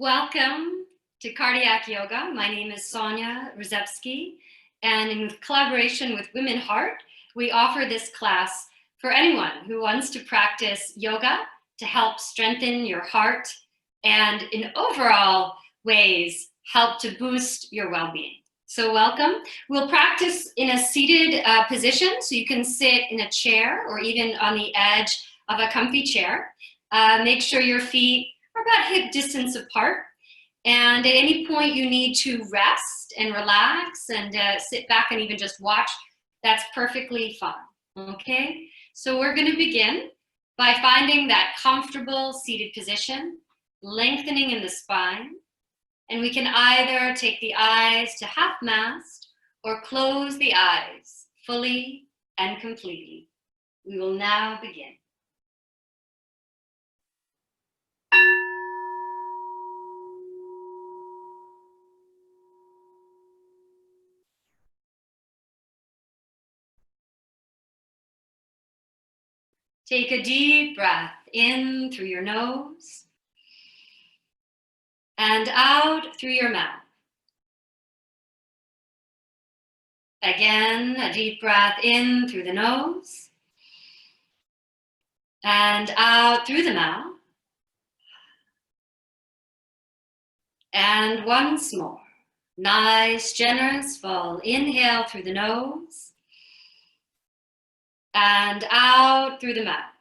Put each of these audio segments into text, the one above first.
Welcome to Cardiac Yoga. My name is Sonja Rzepski, and in collaboration with WomenHeart, we offer this class for anyone who wants to practice yoga to help strengthen your heart and in overall ways help to boost your well-being. So welcome. We'll practice in a seated position, so you can sit in a chair or even on the edge of a comfy chair. Make sure your feet are about hip distance apart. And at any point you need to rest and relax and sit back and even just watch, that's perfectly fine, okay? So we're gonna begin by finding that comfortable seated position, lengthening in the spine, and we can either take the eyes to half mast or close the eyes fully and completely. We will now begin. Take a deep breath in through your nose and out through your mouth. Again, a deep breath in through the nose and out through the mouth. And once more, nice, generous, full inhale through the nose and out through the mouth.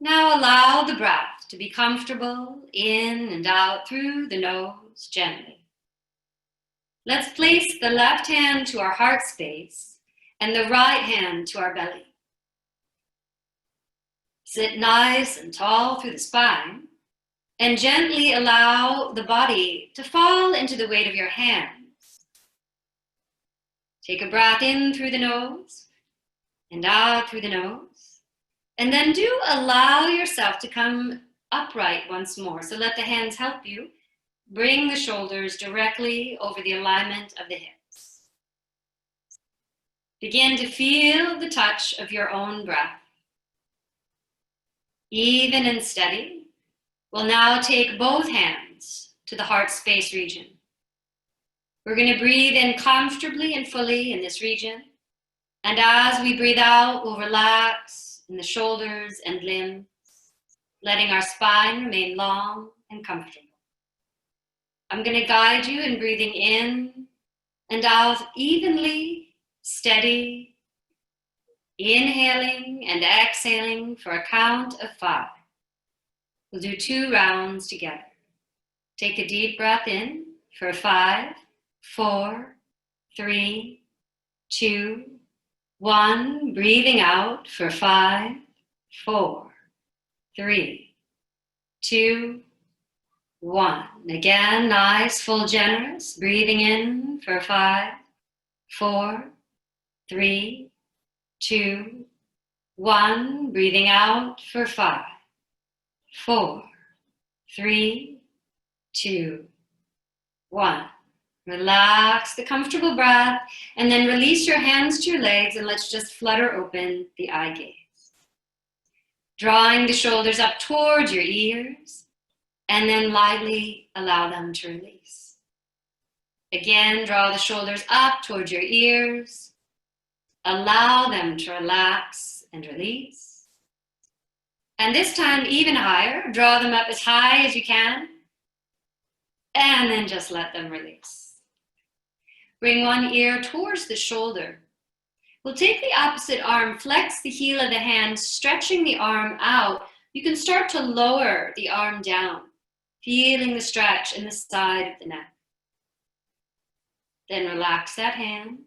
Now allow the breath to be comfortable in and out through the nose gently. Let's place the left hand to our heart space and the right hand to our belly. Sit nice and tall through the spine and gently allow the body to fall into the weight of your hands. Take a breath in through the nose and out through the nose. And then do allow yourself to come upright once more. So let the hands help you. Bring the shoulders directly over the alignment of the hips. Begin to feel the touch of your own breath. Even and steady. We'll now take both hands to the heart space region. We're going to breathe in comfortably and fully in this region. And as we breathe out, we'll relax in the shoulders and limbs, letting our spine remain long and comfortable. I'm going to guide you in breathing in and out evenly, steady, inhaling and exhaling for a count of 5. We'll do 2 rounds together. Take a deep breath in for 5, 4, 3, 2, 1. Breathing out for 5, 4, 3, 2, 1. Again, nice, full, generous. Breathing in for 5, 4, 3, 2, 1. Breathing out for 5, 4, 3, 2, 1. Relax the comfortable breath and then release your hands to your legs and let's just flutter open the eye gaze. Drawing the shoulders up towards your ears and then lightly allow them to release. Again, draw the shoulders up towards your ears. Allow them to relax and release. And this time even higher, draw them up as high as you can and then just let them release. Bring one ear towards the shoulder. We'll take the opposite arm, flex the heel of the hand, stretching the arm out. You can start to lower the arm down, feeling the stretch in the side of the neck. Then relax that hand.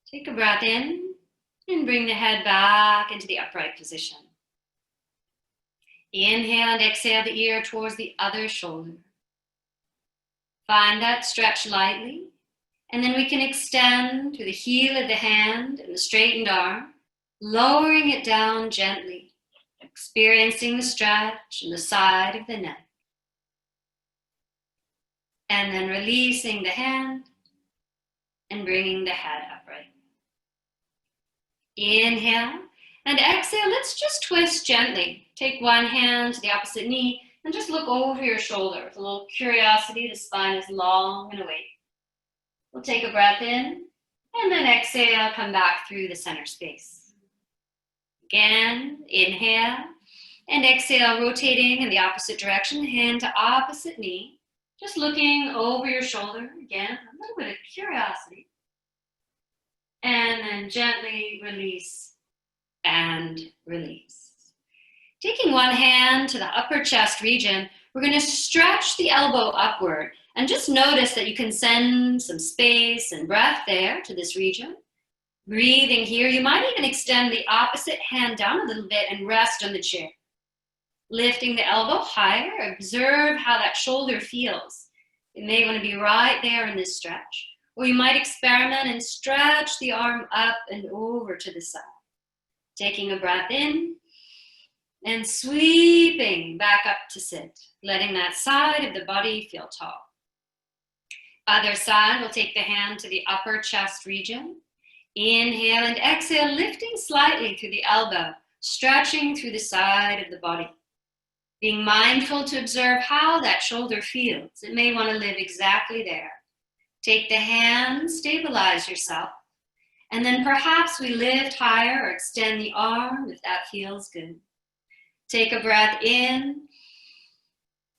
Take a breath in and bring the head back into the upright position. Inhale and exhale the ear towards the other shoulder. Find that stretch lightly. And then we can extend through the heel of the hand and the straightened arm, lowering it down gently, experiencing the stretch in the side of the neck. And then releasing the hand and bringing the head upright. Inhale and exhale, let's just twist gently. take one hand to the opposite knee and just look over your shoulder with a little curiosity. The spine is long and awake. We'll take a breath in and then exhale, come back through the center space. Again, inhale and exhale, rotating in the opposite direction, hand to opposite knee. Just looking over your shoulder, again, a little bit of curiosity. And then gently release and release. Taking one hand to the upper chest region, we're going to stretch the elbow upward and just notice that you can send some space and breath there to this region. Breathing here, you might even extend the opposite hand down a little bit and rest on the chair. Lifting the elbow higher, observe how that shoulder feels. It may want to be right there in this stretch, or you might experiment and stretch the arm up and over to the side. Taking a breath in and sweeping back up to sit, letting that side of the body feel tall. Other side, we'll take the hand to the upper chest region. Inhale and exhale, lifting slightly through the elbow, stretching through the side of the body. Being mindful to observe how that shoulder feels. It may want to live exactly there. Take the hand, stabilize yourself, and then perhaps we lift higher or extend the arm if that feels good. Take a breath in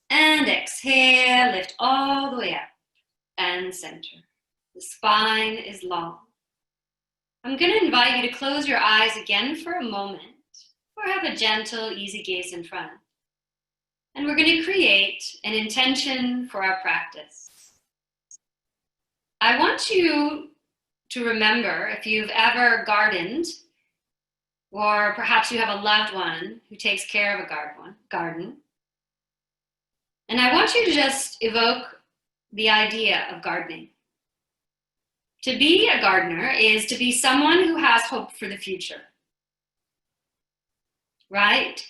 and exhale, lift all the way up and center. The spine is long. I'm going to invite you to close your eyes again for a moment, or have a gentle, easy gaze in front. And we're going to create an intention for our practice. I want you to remember, if you've ever gardened, or perhaps you have a loved one who takes care of a garden, and I want you to just evoke the idea of gardening. To be a gardener is to be someone who has hope for the future, right?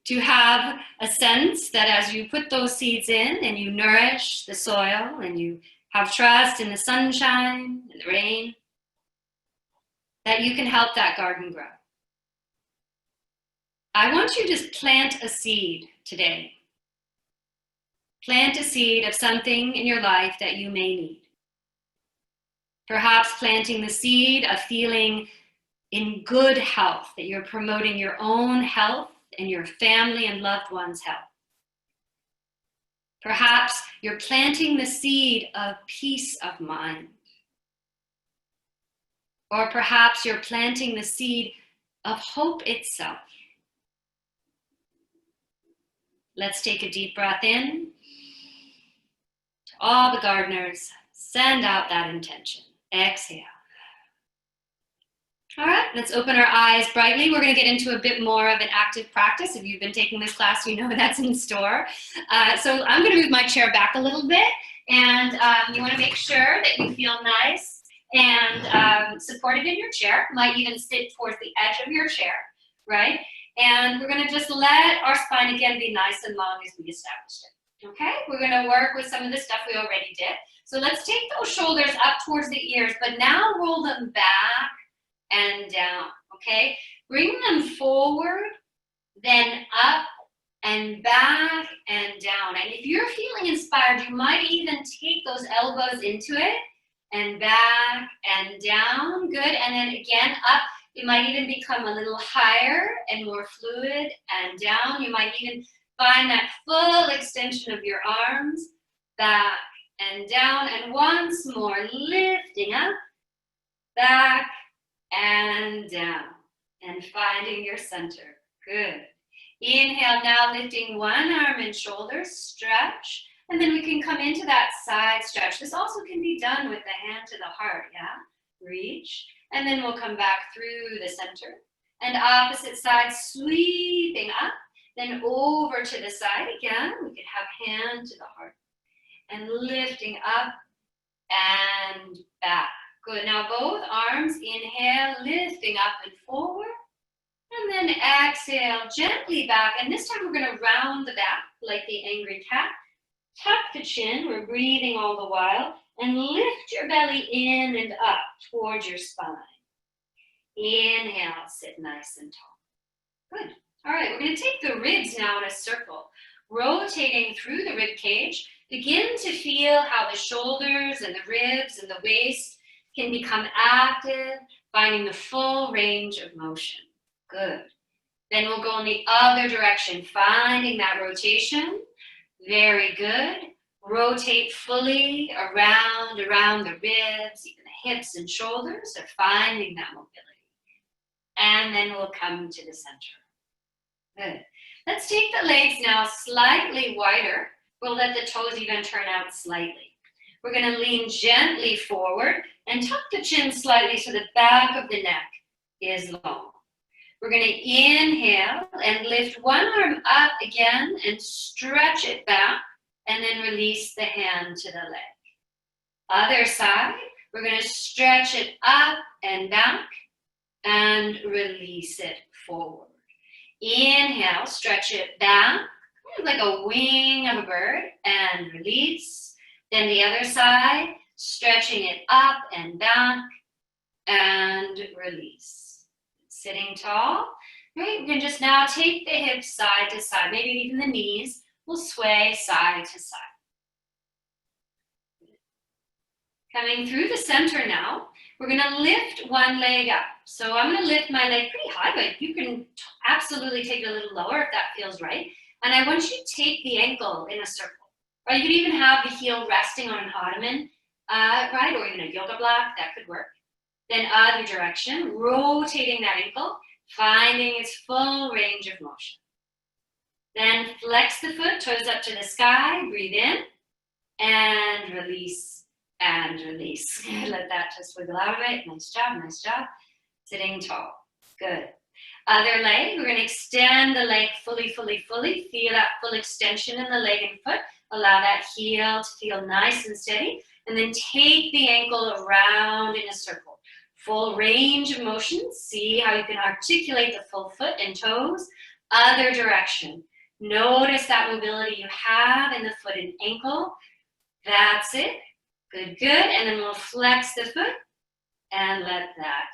To have a sense that as you put those seeds in and you nourish the soil and you have trust in the sunshine and the rain, that you can help that garden grow. I want you to plant a seed today. Plant a seed of something in your life that you may need. Perhaps planting the seed of feeling in good health, that you're promoting your own health and your family and loved ones' health. Perhaps you're planting the seed of peace of mind. Or perhaps you're planting the seed of hope itself. Let's take a deep breath in. To all the gardeners, send out that intention. Exhale. All right, let's open our eyes brightly. We're going to get into a bit more of an active practice. If you've been taking this class, you know that's in store. So I'm going to move my chair back a little bit, and you want to make sure that you feel nice and supported in your chair. Might even sit towards the edge of your chair, right? And we're going to just let our spine again be nice and long as we established it. Okay, we're going to work with some of the stuff we already did. So let's take those shoulders up towards the ears, but now roll them back and down, okay? Bring them forward, then up and back and down. And if you're feeling inspired, you might even take those elbows into it and back and down. Good, and then again up. It might even become a little higher and more fluid and down. You might even find that full extension of your arms, back and down. And once more, lifting up, back and down, and finding your center. Good. Inhale, now lifting one arm and shoulders, stretch. And then we can come into that side stretch. This also can be done with the hand to the heart, yeah? Reach. And then we'll come back through the center. And opposite side, sweeping up, then over to the side again. We could have hand to the heart. And lifting up and back. Good. Now both arms, inhale, lifting up and forward. And then exhale, gently back. And this time we're going to round the back like the angry cat. Tuck the chin. We're breathing all the while. And lift your belly in and up towards your spine. Inhale, sit nice and tall. Good. All right, we're going to take the ribs now in a circle, rotating through the rib cage. Begin to feel how the shoulders and the ribs and the waist can become active, finding the full range of motion. Good. Then we'll go in the other direction, finding that rotation. Very good. Rotate fully around the ribs, even the hips and shoulders, so finding that mobility. And then we'll come to the center. Good. Let's take the legs now slightly wider. We'll let the toes even turn out slightly. We're going to lean gently forward and tuck the chin slightly so the back of the neck is long. We're going to inhale and lift one arm up again and stretch it back, and then release the hand to the leg. Other side, we're going to stretch it up and back and release it forward. Inhale, stretch it back, like a wing of a bird, and release. Then the other side, stretching it up and back and release. Sitting tall. Right, we can just now take the hips side to side, maybe even the knees will sway side to side. Coming through the center now, we're going to lift one leg up. So I'm going to lift my leg pretty high, but you can absolutely take it a little lower if that feels right. And I want you to take the ankle in a circle. Or you could even have the heel resting on an ottoman, right? Or even a yoga block, that could work. Then other direction, rotating that ankle, finding its full range of motion. Then flex the foot, toes up to the sky, breathe in, and release, and release. Let that just wiggle out of it. Nice job, nice job. Sitting tall. Good. Other leg, we're going to extend the leg fully, fully, fully. Feel that full extension in the leg and foot. Allow that heel to feel nice and steady. And then take the ankle around in a circle. Full range of motion. See how you can articulate the full foot and toes. Other direction. Notice that mobility you have in the foot and ankle. That's it. Good, good. And then we'll flex the foot and let that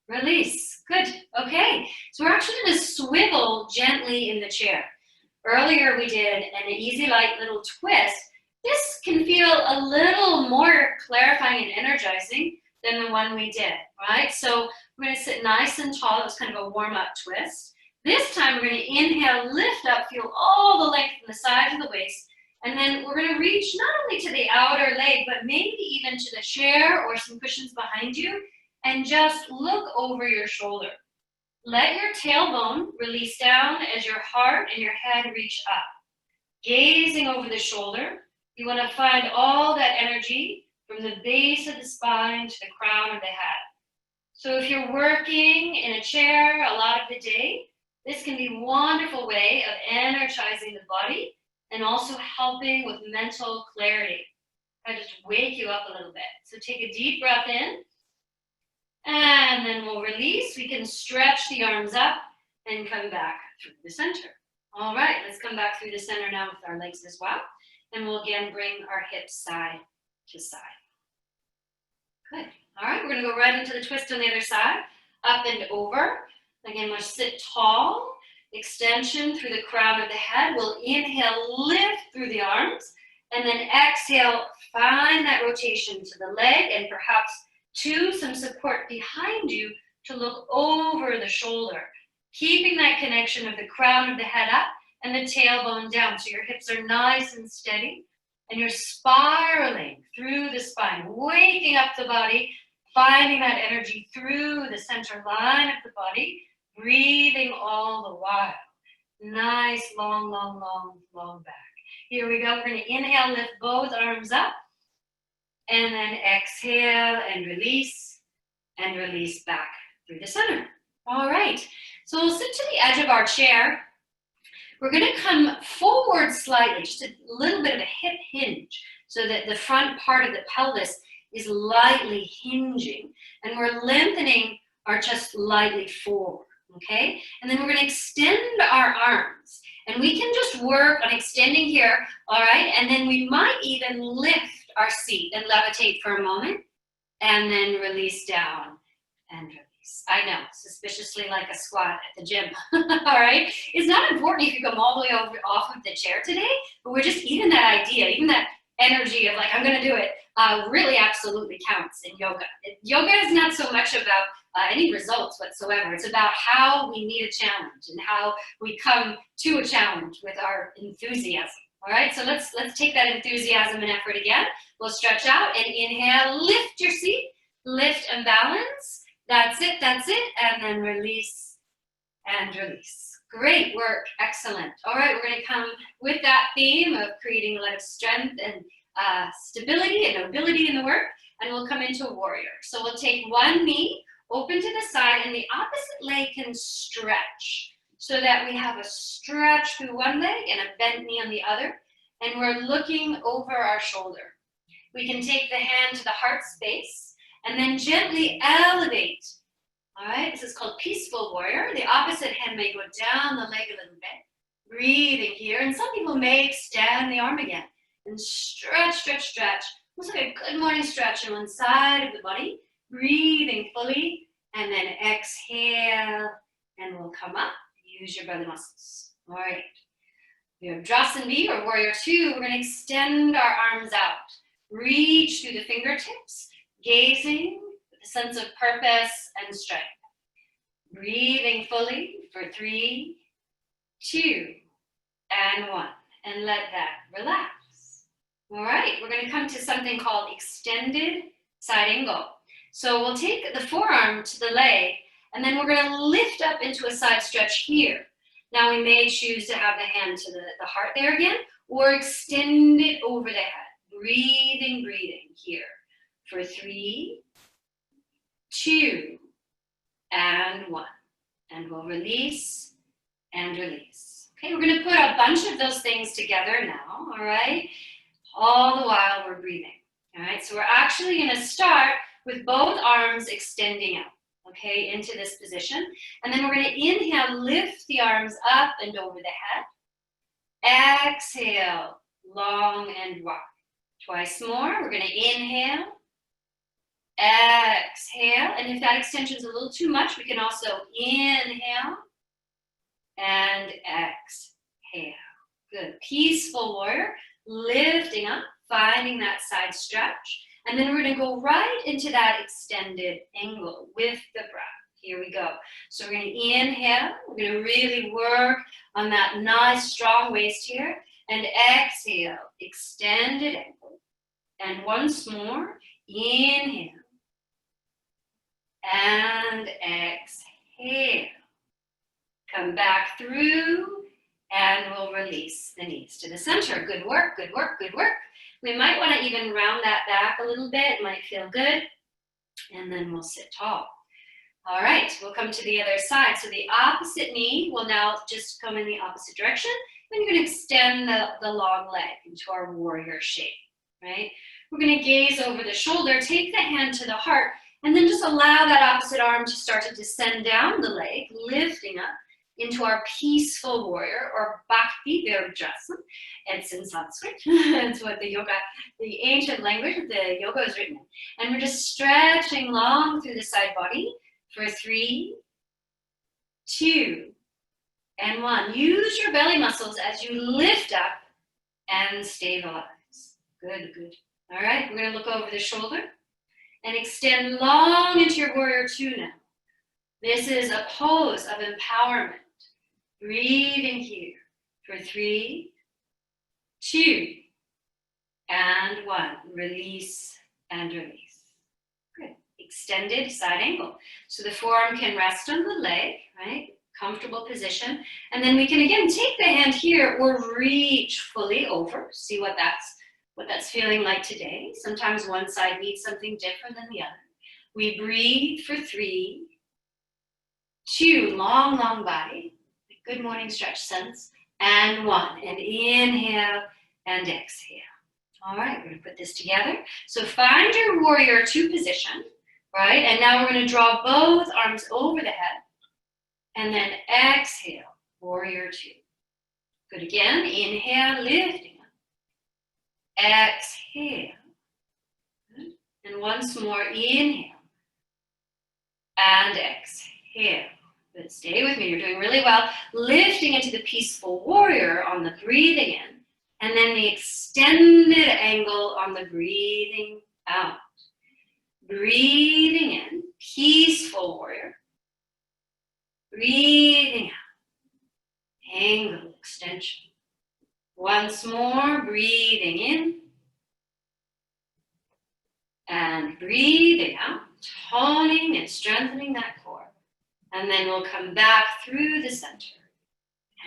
release. Good. Okay. So we're actually going to swivel gently in the chair. Earlier we did an easy light little twist. This can feel a little more clarifying and energizing than the one we did, right? So we're going to sit nice and tall. It was kind of a warm-up twist. This time we're going to inhale, lift up, feel all the length from the side to the waist. And then we're going to reach not only to the outer leg, but maybe even to the chair or some cushions behind you, and just look over your shoulder. Let your tailbone release down as your heart and your head reach up. Gazing over the shoulder, you want to find all that energy from the base of the spine to the crown of the head. So if you're working in a chair a lot of the day, this can be a wonderful way of energizing the body and also helping with mental clarity. I just wake you up a little bit. So take a deep breath in, and then we'll release. We can stretch the arms up and come back through the center. All right, let's come back through the center now with our legs as well. And we'll again bring our hips side to side. Good. All right, we're going to go right into the twist on the other side. Up and over. Again, we'll sit tall. Extension through the crown of the head. We'll inhale, lift through the arms. And then exhale, find that rotation to the leg and perhaps to some support behind you to look over the shoulder. Keeping that connection of the crown of the head up and the tailbone down. So your hips are nice and steady. And you're spiraling through the spine, waking up the body, finding that energy through the center line of the body, breathing all the while. Nice, long, long, long, long back. Here we go. We're going to inhale, lift both arms up, and then exhale and release back through the center. All right. So we'll sit to the edge of our chair. We're going to come forward slightly, just a little bit of a hip hinge, so that the front part of the pelvis is lightly hinging, and we're lengthening our chest lightly forward, okay? And then we're going to extend our arms, and we can just work on extending here, all right? And then we might even lift our seat and levitate for a moment, and then release down and release. release. I know, suspiciously like a squat at the gym. All right? It's not important if you come all the way off of the chair today, but we're just, even that idea, even that energy of like, I'm going to do it, really absolutely counts in yoga. Yoga is not so much about any results whatsoever. It's about how we meet a challenge and how we come to a challenge with our enthusiasm. All right, so let's take that enthusiasm and effort again. We'll stretch out and inhale, lift your seat, lift and balance. That's it, and then release and release. Great work, excellent. All right, we're gonna come with that theme of creating a lot of strength and stability and mobility in the work, and we'll come into warrior. So we'll take one knee, open to the side, and the opposite leg can stretch so that we have a stretch through one leg and a bent knee on the other, and we're looking over our shoulder. We can take the hand to the heart space and then gently elevate. All right, this is called peaceful warrior. The opposite hand may go down the leg a little bit, breathing here, and some people may extend the arm again and stretch, stretch, stretch. Almost like a good morning stretch on one side of the body, breathing fully, and then exhale, and we'll come up. Use your belly muscles. All right. We have Drasana or Warrior 2. We're going to extend our arms out. Reach through the fingertips, gazing with a sense of purpose and strength. Breathing fully for 3, 2, and 1. And let that relax. All right. We're going to come to something called extended side angle. So we'll take the forearm to the leg, and then we're going to lift up into a side stretch here. Now we may choose to have the hand to the heart there again, or extend it over the head. Breathing here for 3, 2, and 1. And we'll release and release. Okay, we're going to put a bunch of those things together now, all right? All the while we're breathing, all right? So we're actually going to start with both arms extending out. Okay, into this position. And then we're going to inhale, lift the arms up and over the head. Exhale, long and wide. Twice more. We're going to inhale, exhale. And if that extension is a little too much, we can also inhale and exhale. Good. Peaceful warrior. Lifting up, finding that side stretch. And then we're going to go right into that extended angle with the breath. Here we go. So we're going to inhale. We're going to really work on that nice strong waist here. And exhale, extended angle. And once more, inhale. And exhale. Come back through. And we'll release the knees to the center. Good work, good work, good work. We might want to even round that back a little bit. It might feel good. And then we'll sit tall. All right, we'll come to the other side. So the opposite knee will now just come in the opposite direction. Then you're going to extend the long leg into our warrior shape, right? We're going to gaze over the shoulder, take the hand to the heart, and then just allow that opposite arm to start to descend down the leg, lifting up into our peaceful warrior or Bhakti Virajasana. It's in Sanskrit. It's what the ancient language of the yoga is written in. And we're just stretching long through the side body for 3, 2, and 1. Use your belly muscles as you lift up and stabilize. Good, good. All right, we're going to look over the shoulder and extend long into your Warrior 2 now. This is a pose of empowerment. Breathing here for 3, 2, and 1. Release and release. Good. Extended side angle. So the forearm can rest on the leg, right? Comfortable position. And then we can again take the hand here or reach fully over. See what that's feeling like today. Sometimes one side needs something different than the other. We breathe for 3, 2, long, long body. Good morning stretch sense. And 1. And inhale and exhale. All right, we're going to put this together. So find your Warrior 2 position, right? And now we're going to draw both arms over the head. And then exhale, Warrior 2. Good again. Inhale, lifting up. Exhale. Good. And once more, inhale. and exhale. But stay with me, you're doing really well. Lifting into the peaceful warrior on the breathing in, and then the extended angle on the breathing out. Breathing in, peaceful warrior. Breathing out, angle extension. Once more, breathing in and breathing out, toning and strengthening that core. And then we'll come back through the center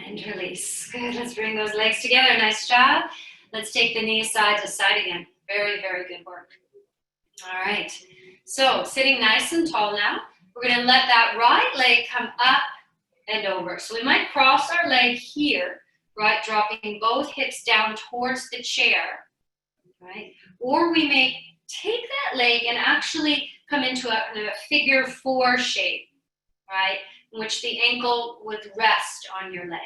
and release. Good, let's bring those legs together. Nice job. Let's take the knees side to side again. Very, very good work. All right, so sitting nice and tall now. We're going to let that right leg come up and over. So we might cross our leg here, right, dropping both hips down towards the chair, right? Or we may take that leg and actually come into a kind of a figure four shape, right, in which the ankle would rest on your leg.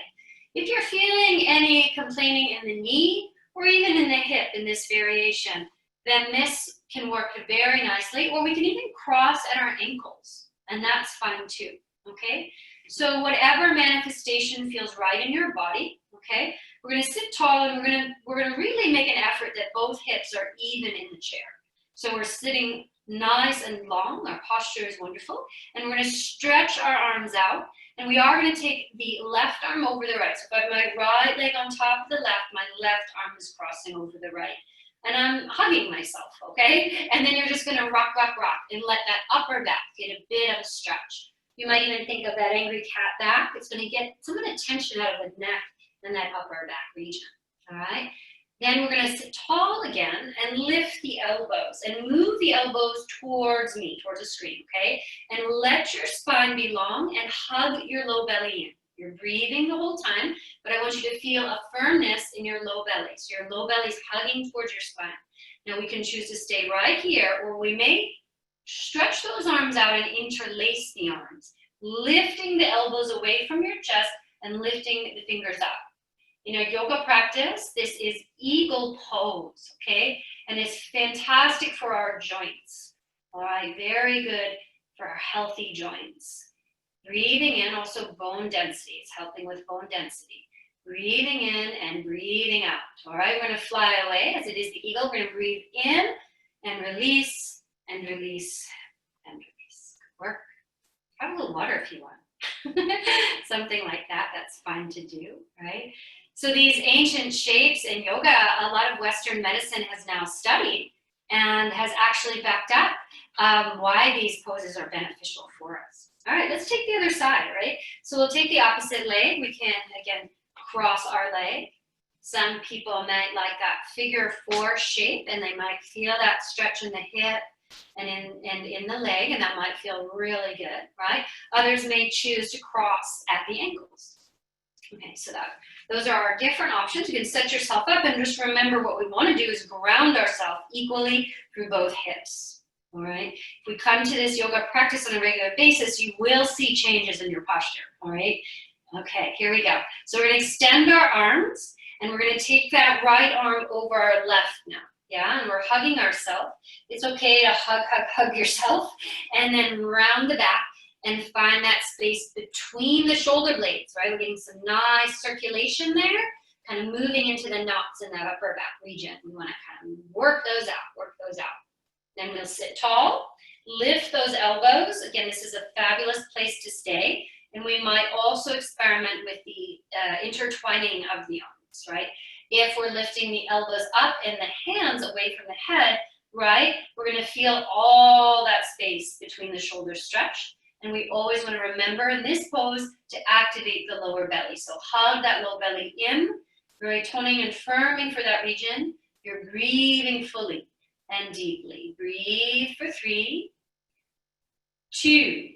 If you're feeling any complaining in the knee or even in the hip in this variation, then this can work very nicely, or we can even cross at our ankles, and that's fine too, okay? So whatever manifestation feels right in your body, okay? We're gonna sit tall and we're gonna really make an effort that both hips are even in the chair. So we're sitting nice and long, our posture is wonderful, and we're gonna stretch our arms out, and we are gonna take the left arm over the right. So if I have my right leg on top of the left, my left arm is crossing over the right. And I'm hugging myself, okay? And then you're just gonna rock, rock, rock, and let that upper back get a bit of a stretch. You might even think of that angry cat back. It's gonna get some of the tension out of the neck and that upper back region, all right? Then we're gonna sit tall again and lift the elbows and move the elbows towards me, towards the screen, okay? And let your spine be long and hug your low belly in. You're breathing the whole time, but I want you to feel a firmness in your low belly. So your low belly is hugging towards your spine. Now we can choose to stay right here, or we may stretch those arms out and interlace the arms, lifting the elbows away from your chest and lifting the fingers up. In a yoga practice, this is eagle pose, okay? And it's fantastic for our joints, all right? Very good for our healthy joints. Breathing in, also bone density. It's helping with bone density. Breathing in and breathing out. All right, we're gonna fly away as it is the eagle. We're gonna breathe in and release and release and release. Good work. Have a little water if you want. Something like that, that's fine to do, right? So these ancient shapes in yoga, a lot of Western medicine has now studied and has actually backed up why these poses are beneficial for us. All right, let's take the other side, right? So we'll take the opposite leg. We can, again, cross our leg. Some people might like that figure four shape, and they might feel that stretch in the hip and in the leg, and that might feel really good, right? Others may choose to cross at the ankles. Okay, so those are our different options. You can set yourself up, and just remember what we want to do is ground ourselves equally through both hips. All right, if we come to this yoga practice on a regular basis, you will see changes in your posture, all right? Okay, here we go. So we're gonna extend our arms, and we're gonna take that right arm over our left now, yeah? And we're hugging ourselves. It's okay to hug, hug, hug yourself, and then round the back and find that space between the shoulder blades, right? We're getting some nice circulation there, kind of moving into the knots in that upper back region. We wanna kind of work those out, work those out. Then we'll sit tall, lift those elbows. Again, this is a fabulous place to stay. And we might also experiment with the intertwining of the arms, right? If we're lifting the elbows up and the hands away from the head, right, we're gonna feel all that space between the shoulders stretched. And we always wanna remember in this pose to activate the lower belly. So hug that low belly in, very toning and firming for that region. You're breathing fully and deeply. Breathe for 3, 2,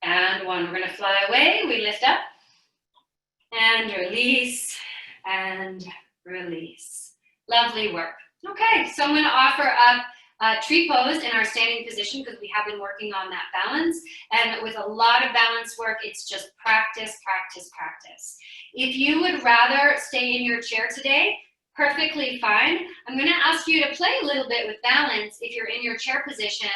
and 1. We're gonna fly away. We lift up and release and release. Lovely work. Okay, so I'm gonna offer up a tree pose in our standing position because we have been working on that balance. And with a lot of balance work, it's just practice, practice, practice. If you would rather stay in your chair today, perfectly fine. I'm gonna ask you to play a little bit with balance if you're in your chair position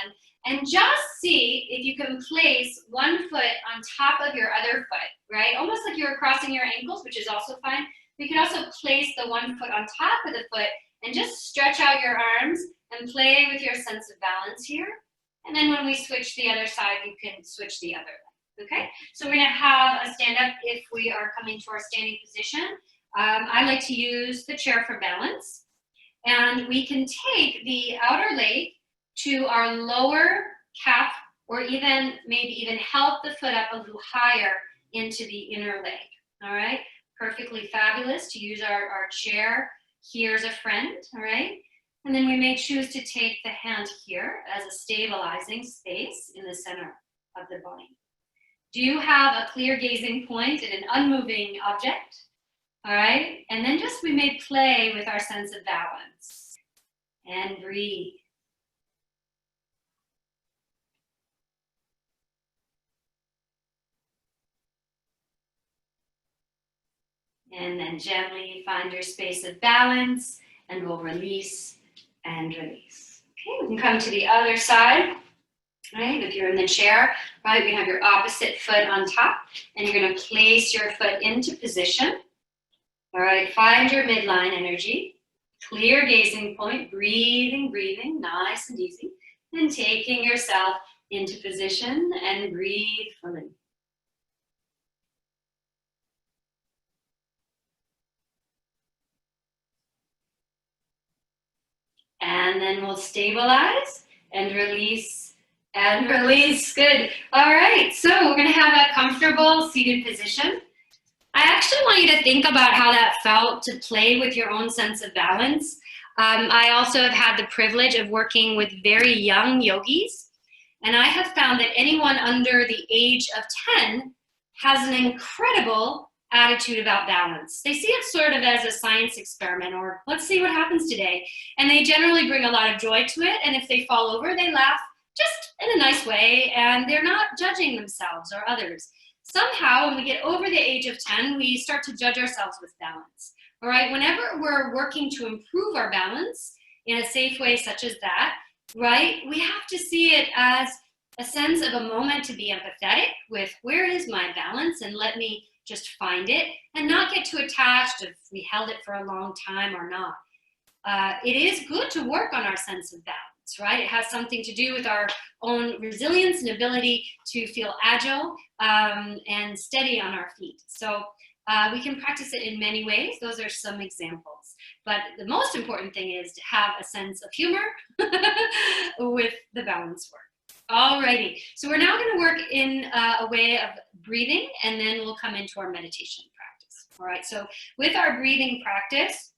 And just see if you can place one foot on top of your other foot, right? Almost like you were crossing your ankles, which is also fine. We could also place the one foot on top of the foot and just stretch out your arms and play with your sense of balance here. And then when we switch the other side, you can switch the other leg, okay? So we're gonna have a stand up if we are coming to our standing position. I like to use the chair for balance. And we can take the outer leg to our lower calf, or even maybe even help the foot up a little higher into the inner leg, all right? Perfectly fabulous to use our chair here as a friend, all right? And then we may choose to take the hand here as a stabilizing space in the center of the body. Do you have a clear gazing point and an unmoving object? All right, and then just we may play with our sense of balance and breathe. And then gently find your space of balance and we'll release and release. Okay, we can come to the other side, right? If you're in the chair, right, you have your opposite foot on top and you're gonna place your foot into position. All right, find your midline energy, clear gazing point, breathing, breathing, nice and easy. And taking yourself into position and breathe fully. And then we'll stabilize and release and release. Good. All right, so we're gonna have a comfortable seated position. I actually want you to think about how that felt to play with your own sense of balance. I also have had the privilege of working with very young yogis, and I have found that anyone under the age of 10 has an incredible attitude about balance. They see it sort of as a science experiment, or let's see what happens today. And they generally bring a lot of joy to it, and if they fall over, they laugh just in a nice way, and they're not judging themselves or others. Somehow, when we get over the age of 10, we start to judge ourselves with balance. All right, whenever we're working to improve our balance in a safe way such as that, right, we have to see it as a sense of a moment to be empathetic with where is my balance and let me just find it and not get too attached if we held it for a long time or not. It is good to work on our sense of balance, right? It has something to do with our own resilience and ability to feel agile and steady on our feet. So we can practice it in many ways. Those are some examples. But the most important thing is to have a sense of humor with the balance work. Alrighty, so we're now going to work in a way of breathing, and then we'll come into our meditation practice. All right, so with our breathing practice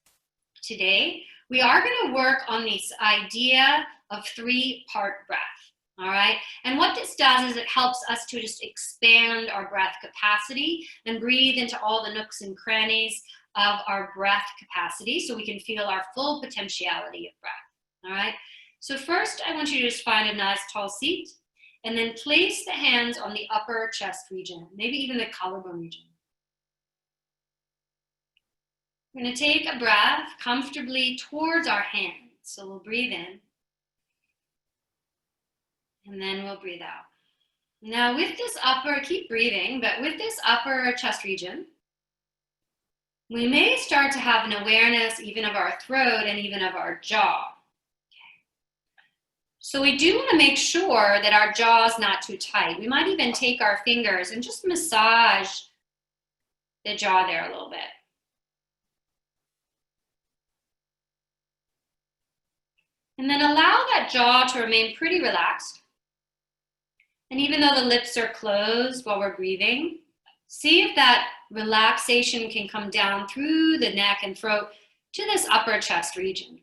today, we are going to work on this idea of 3-part breath. All right, and what this does is it helps us to just expand our breath capacity and breathe into all the nooks and crannies of our breath capacity so we can feel our full potentiality of breath. All right, so first I want you to just find a nice tall seat and then place the hands on the upper chest region, maybe even the collarbone region. We're going to take a breath comfortably towards our hands. So we'll breathe in and then we'll breathe out. Now with this upper, keep breathing, but with this upper chest region, we may start to have an awareness even of our throat and even of our jaw. So we do want to make sure that our jaw is not too tight. We might even take our fingers and just massage the jaw there a little bit. And then allow that jaw to remain pretty relaxed. And even though the lips are closed while we're breathing, see if that relaxation can come down through the neck and throat to this upper chest region.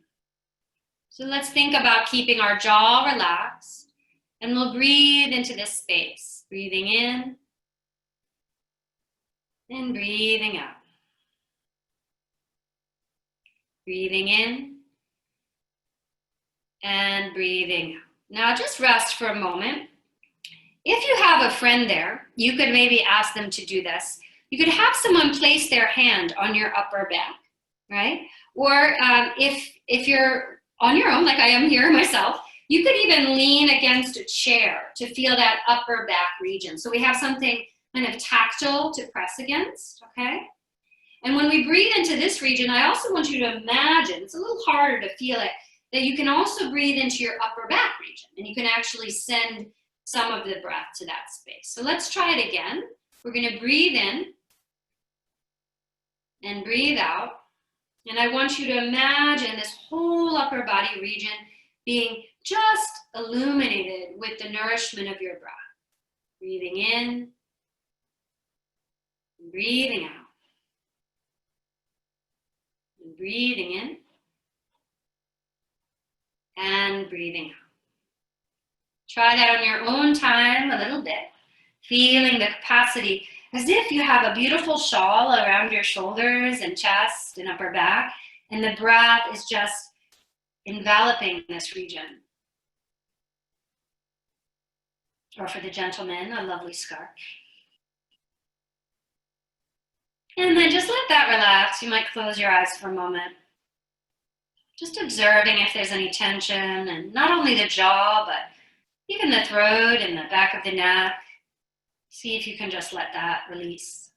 So let's think about keeping our jaw relaxed, and we'll breathe into this space, breathing in and breathing out. Breathing in and breathing out. Now just rest for a moment. If you have a friend there, you could maybe ask them to do this. You could have someone place their hand on your upper back, right? Or if you're on your own, like I am here myself, You could even lean against a chair to feel that upper back region. So we have something kind of tactile to press against, okay? And when we breathe into this region, I also want you to imagine, it's a little harder to feel it, that you can also breathe into your upper back region, and you can actually send some of the breath to that space. So let's try it again. We're gonna breathe in and breathe out. And I want you to imagine this whole upper body region being just illuminated with the nourishment of your breath. Breathing in, breathing out. Breathing in and breathing out. Try that on your own time a little bit, feeling the capacity as if you have a beautiful shawl around your shoulders and chest and upper back, and the breath is just enveloping this region. Or for the gentleman, a lovely scarf. And then just let that relax. You might close your eyes for a moment. Just observing if there's any tension, and not only the jaw, but even the throat and the back of the neck. See if you can just let that release.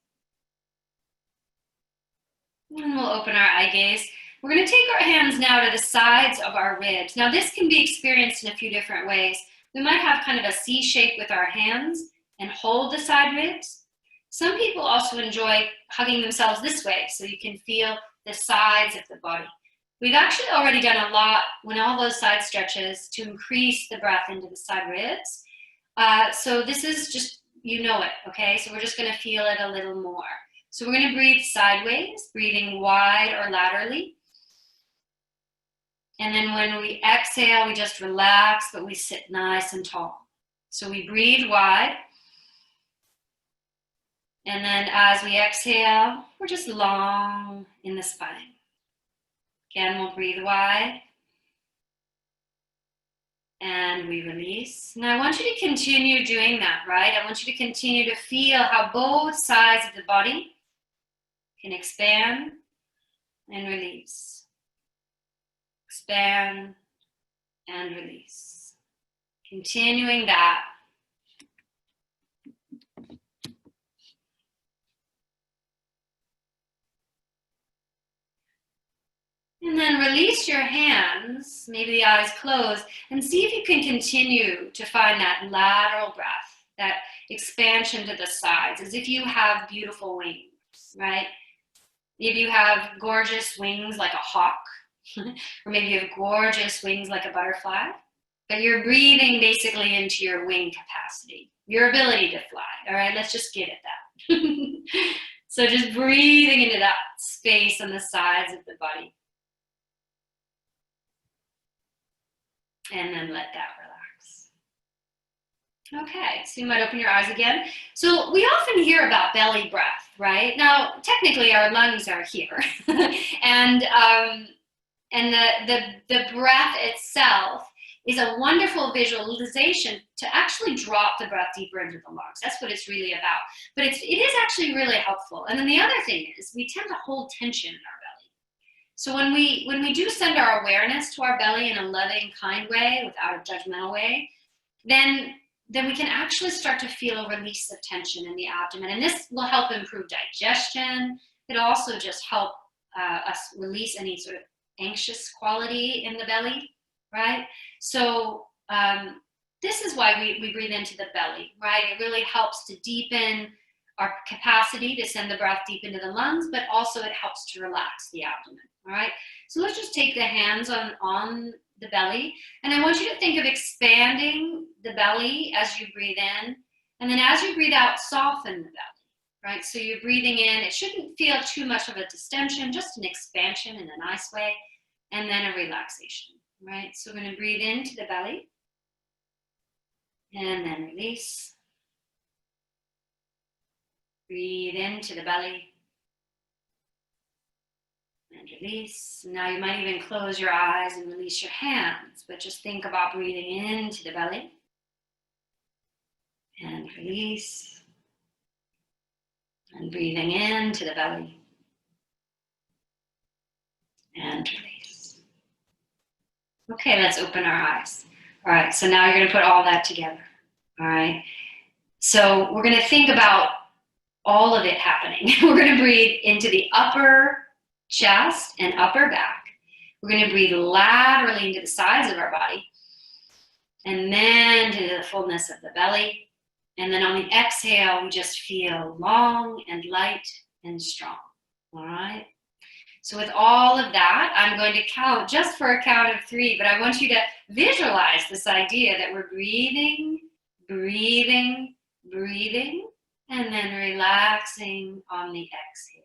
And we'll open our eye gaze. We're going to take our hands now to the sides of our ribs. Now this can be experienced in a few different ways. We might have kind of a C shape with our hands and hold the side ribs. Some people also enjoy hugging themselves this way, so you can feel the sides of the body. We've actually already done a lot when all those side stretches to increase the breath into the side ribs. So this is just, you know it, okay? So we're just gonna feel it a little more. So we're gonna breathe sideways, breathing wide or laterally. And then when we exhale, we just relax, but we sit nice and tall. So we breathe wide. And then as we exhale, we're just long in the spine. Again, we'll breathe wide. And we release. Now I want you to continue doing that, right? I want you to continue to feel how both sides of the body can expand and release. Expand and release. Continuing that. And then release your hands, maybe the eyes closed, and see if you can continue to find that lateral breath, that expansion to the sides, as if you have beautiful wings, right? Maybe you have gorgeous wings like a hawk, or maybe you have gorgeous wings like a butterfly, but you're breathing basically into your wing capacity, your ability to fly, all right? Let's just get at that. So just breathing into that space on the sides of the body. And then let that relax. Okay, so you might open your eyes again. So we often hear about belly breath, right? Now, technically our lungs are here. and the breath itself is a wonderful visualization to actually drop the breath deeper into the lungs. That's what it's really about. But it is actually really helpful. And then the other thing is we tend to hold tension in our belly. So when we do send our awareness to our belly in a loving, kind way, without a judgmental way, then we can actually start to feel a release of tension in the abdomen. And this will help improve digestion. It'll also just help us release any sort of anxious quality in the belly, right? So this is why we breathe into the belly, right? It really helps to deepen our capacity to send the breath deep into the lungs, but also it helps to relax the abdomen, all right? So let's just take the hands on the belly, and I want you to think of expanding the belly as you breathe in, and then as you breathe out, soften the belly, right? So you're breathing in, it shouldn't feel too much of a distension, just an expansion in a nice way, and then a relaxation, right? So we're gonna breathe into the belly, and then release. Breathe into the belly and release. Now you might even close your eyes and release your hands, but just think about breathing into the belly and release, and breathing into the belly and release. Okay, let's open our eyes. All right, so now you're going to put all that together. All right, so we're going to think about all of it happening. We're going to breathe into the upper chest and upper back. We're going to breathe laterally into the sides of our body, and then to the fullness of the belly. And then on the exhale, we just feel long and light and strong. All right. So with all of that, I'm going to count just for a count of 3, but I want you to visualize this idea that we're breathing, breathing, breathing, and then relaxing on the exhale.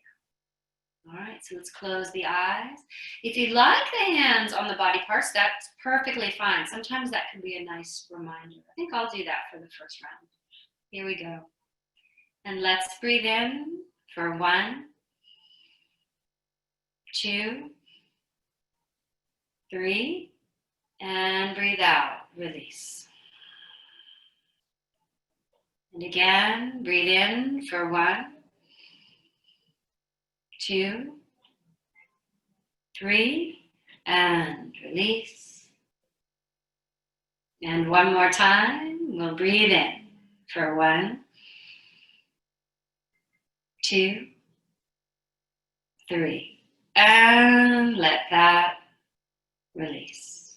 All right, so let's close the eyes. If you'd like the hands on the body parts, that's perfectly fine. Sometimes that can be a nice reminder. I think I'll do that for the first round. Here we go. And let's breathe in for 1, 2, 3, and breathe out, release. And again, breathe in for 1, 2, 3, and release. And one more time, we'll breathe in for 1, 2, 3, and let that release.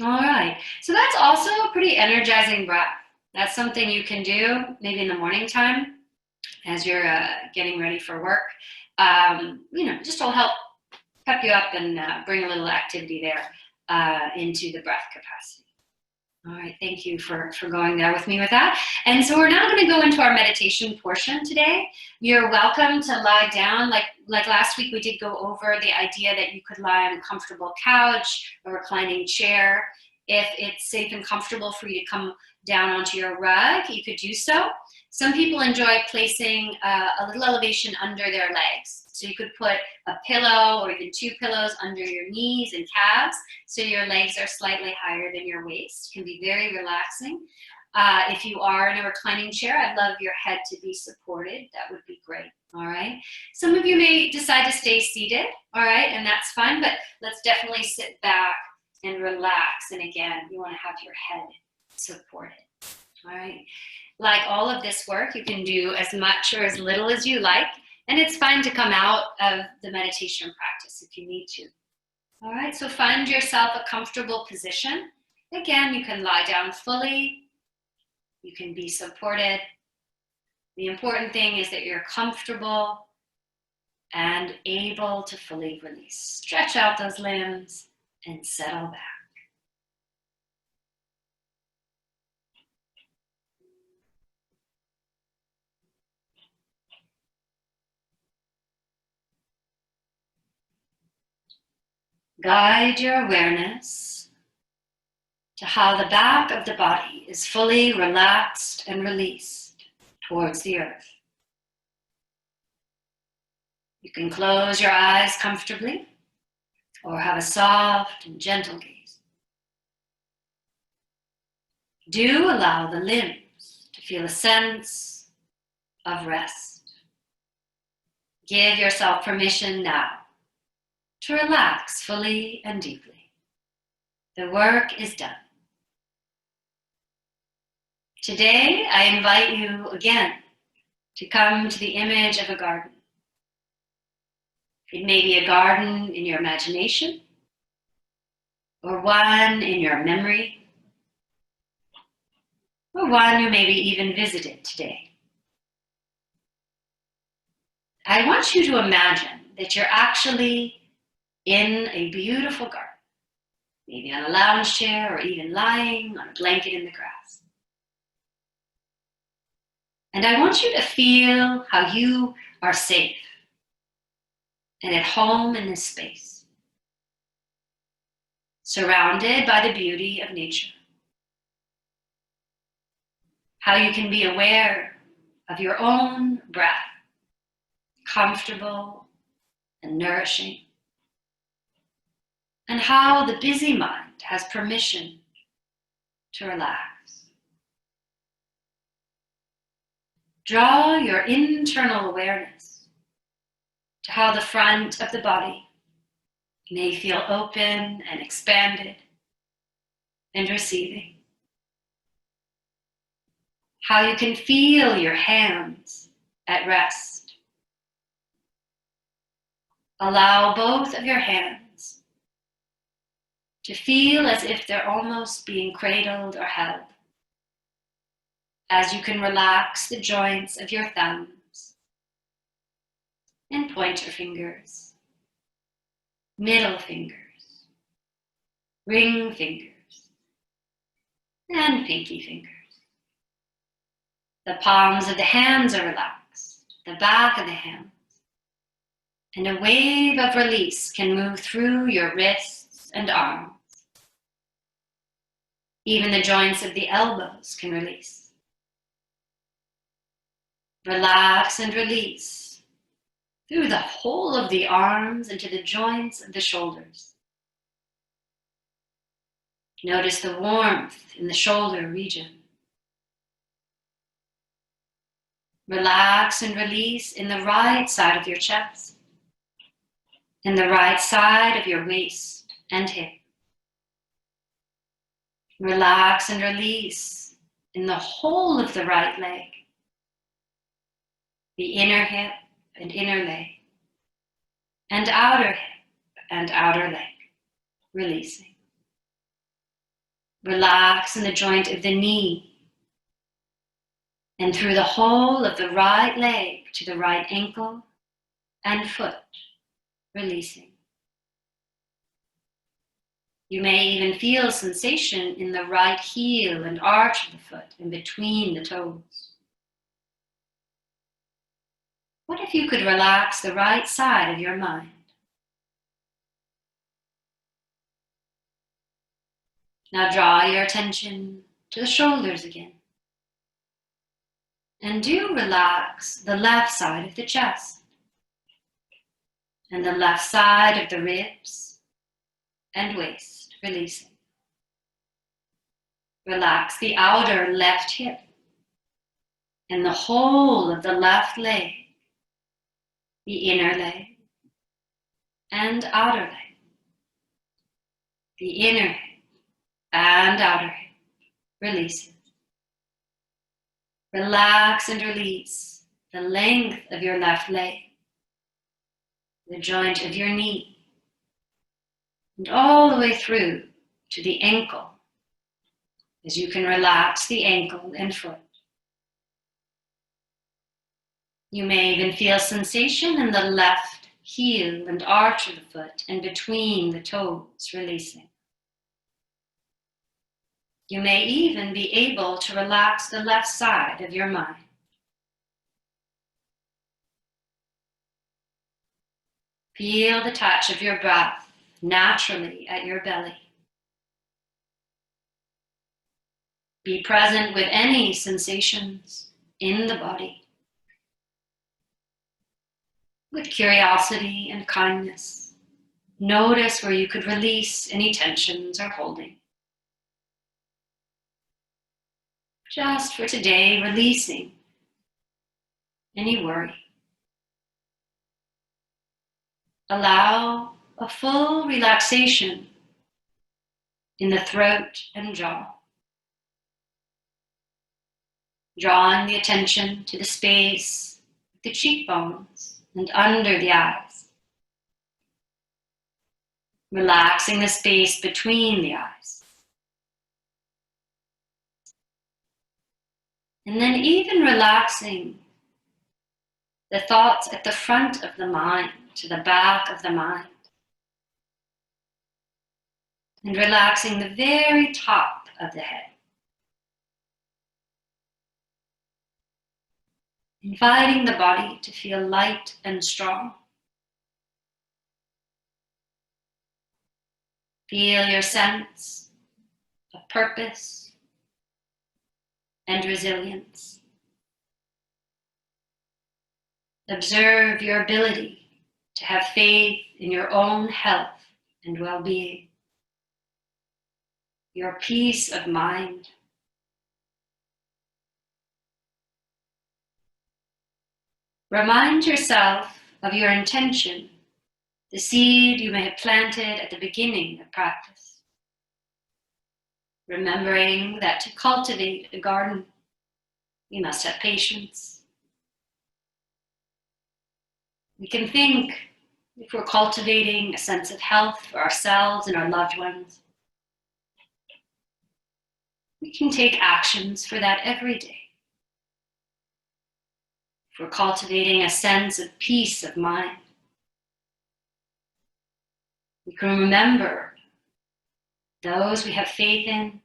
All right, so that's also a pretty energizing breath. That's something you can do maybe in the morning time as you're getting ready for work. Just will help pep you up and bring a little activity there into the breath capacity. All right, thank you for going there with me with that. And so we're now going to go into our meditation portion today. You're welcome to lie down. Like last week, we did go over the idea that you could lie on a comfortable couch, a reclining chair. If it's safe and comfortable for you to come down onto your rug, you could do so. Some people enjoy placing a little elevation under their legs. So you could put a pillow or even 2 pillows under your knees and calves so your legs are slightly higher than your waist. It can be very relaxing. If you are in a reclining chair, I'd love your head to be supported. That would be great, all right? Some of you may decide to stay seated, all right, and that's fine, but let's definitely sit back and relax. And again, you want to have your head supported, all right? Like all of this work, you can do as much or as little as you like, and it's fine to come out of the meditation practice if you need to. All right, so find yourself a comfortable position. Again, you can lie down fully. You can be supported. The important thing is that you're comfortable and able to fully release. Stretch out those limbs and settle back. Guide your awareness to how the back of the body is fully relaxed and released towards the earth. You can close your eyes comfortably or have a soft and gentle gaze. Do allow the limbs to feel a sense of rest. Give yourself permission now to relax fully and deeply. The work is done. Today, I invite you again to come to the image of a garden. It may be a garden in your imagination or one in your memory or one you maybe even visited today. I want you to imagine that you're actually in a beautiful garden, maybe on a lounge chair or even lying on a blanket in the grass. And I want you to feel how you are safe and at home in this space, surrounded by the beauty of nature. How you can be aware of your own breath, comfortable and nourishing. And how the busy mind has permission to relax. Draw your internal awareness to how the front of the body may feel open and expanded, and receiving. How you can feel your hands at rest. Allow both of your hands to feel as if they're almost being cradled or held, as you can relax the joints of your thumbs and pointer fingers, middle fingers, ring fingers, and pinky fingers. The palms of the hands are relaxed, the back of the hands, and a wave of release can move through your wrists and arms. Even the joints of the elbows can release. Relax and release through the whole of the arms and to the joints of the shoulders. Notice the warmth in the shoulder region. Relax and release in the right side of your chest, in the right side of your waist and hip. Relax and release in the whole of the right leg, the inner hip and inner leg, and outer hip and outer leg, releasing. Relax in the joint of the knee, and through the whole of the right leg to the right ankle and foot, releasing. You may even feel sensation in the right heel and arch of the foot and between the toes. What if you could relax the right side of your mind? Now draw your attention to the shoulders again. And do relax the left side of the chest and the left side of the ribs and waist, releasing. Relax the outer left hip and the whole of the left leg, the inner leg and outer leg, the inner hip and outer hip, releasing. Relax and release the length of your left leg, the joint of your knee, and all the way through to the ankle, as you can relax the ankle and foot. You may even feel sensation in the left heel and arch of the foot and between the toes, releasing. You may even be able to relax the left side of your mind. Feel the touch of your breath naturally at your belly. Be present with any sensations in the body. With curiosity and kindness, notice where you could release any tensions or holding. Just for today, releasing any worry. Allow a full relaxation in the throat and jaw. Drawing the attention to the space of the cheekbones and under the eyes. Relaxing the space between the eyes. And then even relaxing the thoughts at the front of the mind to the back of the mind. And relaxing the very top of the head. Inviting the body to feel light and strong. Feel your sense of purpose and resilience. Observe your ability to have faith in your own health and well-being, your peace of mind. Remind yourself of your intention, the seed you may have planted at the beginning of practice. remembering that to cultivate a garden, we must have patience. We can think if we're cultivating a sense of health for ourselves and our loved ones. We can take actions for that every day. If we're cultivating a sense of peace of mind, we can remember those we have faith in,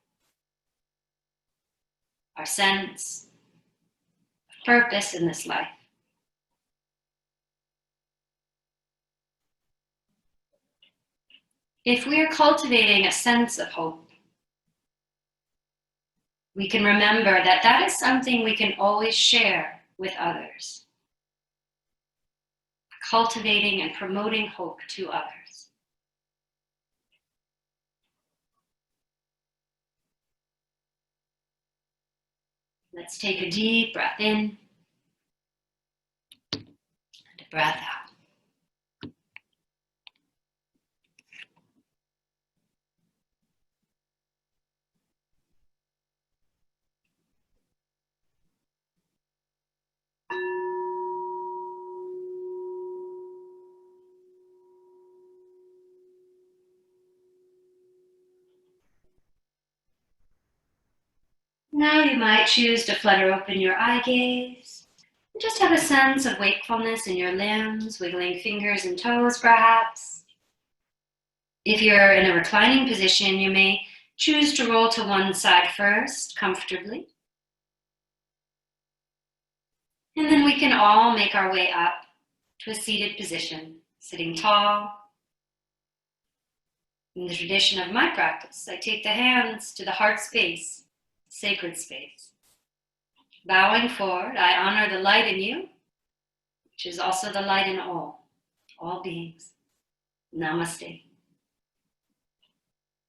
our sense of purpose in this life. If we are cultivating a sense of hope, we can remember that that is something we can always share with others. Cultivating and promoting hope to others. Let's take a deep breath in and a breath out. Now you might choose to flutter open your eye gaze. Just have a sense of wakefulness in your limbs, wiggling fingers and toes perhaps. If you're in a reclining position, you may choose to roll to one side first, comfortably. And then we can all make our way up to a seated position, sitting tall. In the tradition of my practice, I take the hands to the heart space, sacred space. Bowing forward, I honor the light in you, which is also the light in all beings. Namaste.